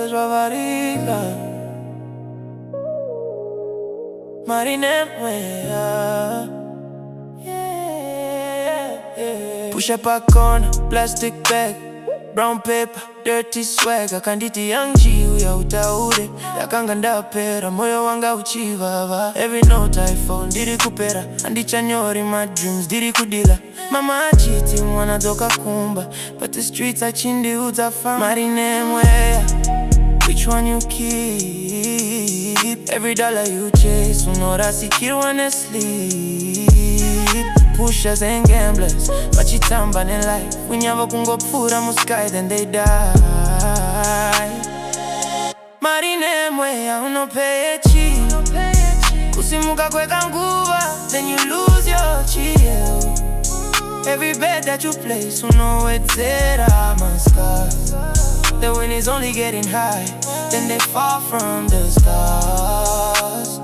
Deus vai variar. Marinem push up a corner, plastic bag, brown paper, dirty swag. Akanditi young G uya utaure yakanga pera moyo wanga uchivava. Every note I found diri kupera andichanyori my dreams diri kudila. Mama achiti mwana doka kumba, but the streets are chindi utafam. Marinem which one you keep? Every dollar you chase, unora sikiri wanna sleep. Pushers and gamblers, vachitamba in life. Winyava kungopfura mu sky, then they die. Marinem unopechi kusimuka kweka nguva, then you lose your chill. Every bet that you place, unowedzera mascars. The wind is only getting high, then they fall from the stars.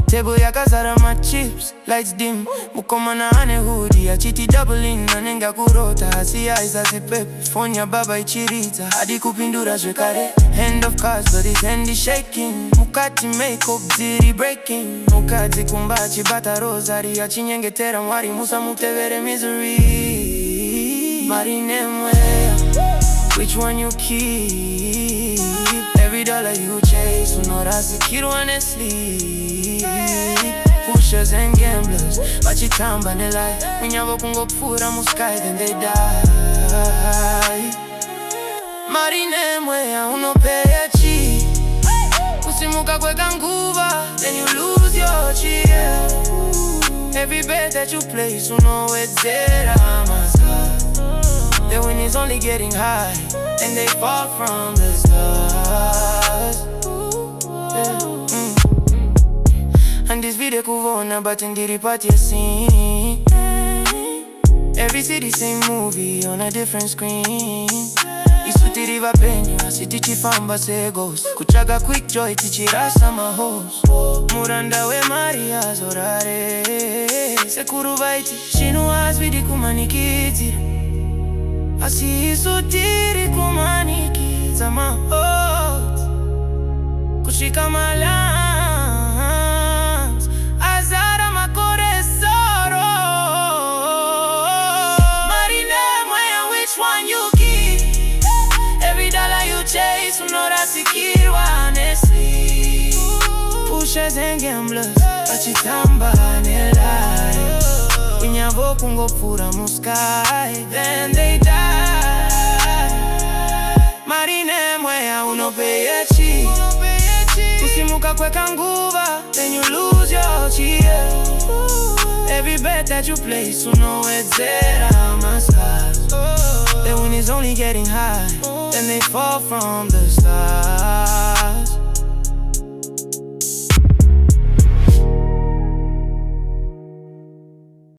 Table yakazara my chips, lights dim. Mukoma na ane hoodie, achiti doubling. Nanenga kurota, hasi eyes pepe. Fonya baba ichirita, hadi kupindura zwekare. Hand of cards, but his hand is shaking. Mukati makeup, ziri breaking. Mukati kumbachi, bata rosari. Achinyengetera mwari, musa mutevere misery. Marinem which one you keep? Every dollar you chase, unora sikiri wanna sleep. Pushers and gamblers, vachitamba in life. Winyava kungopfura mu sky, then they die. Marinem unopechi kusimuka kweka nguva, then you lose your chill. Every bet that you place, unowedzera mascars. The wind is only getting high, and they fall from the stars. And this video kuvona, but in the party scene. Every city same movie on a different screen. Isuti riva penyo, city chifamba segos. Kuchaga quick joy, tichirasa mahos. Muranda we Maria zorare. Sekuru vaiti, shinu asvidi kumanikiti. Asi isutiri kumanikita mahot. Kushika malans, azara makore soro. Marinem which one you keep? Every dollar you chase, unora sikiri wanna sleep. Pushers and gamblers, vachitamba in life. Winyavo kungopfura mu sky, then they die. Marinem unopechi kusimuka kweka nguva, then you lose your chill. Every bet that you place, unowedzera mascars. The wind is only getting high, then they fall from the stars.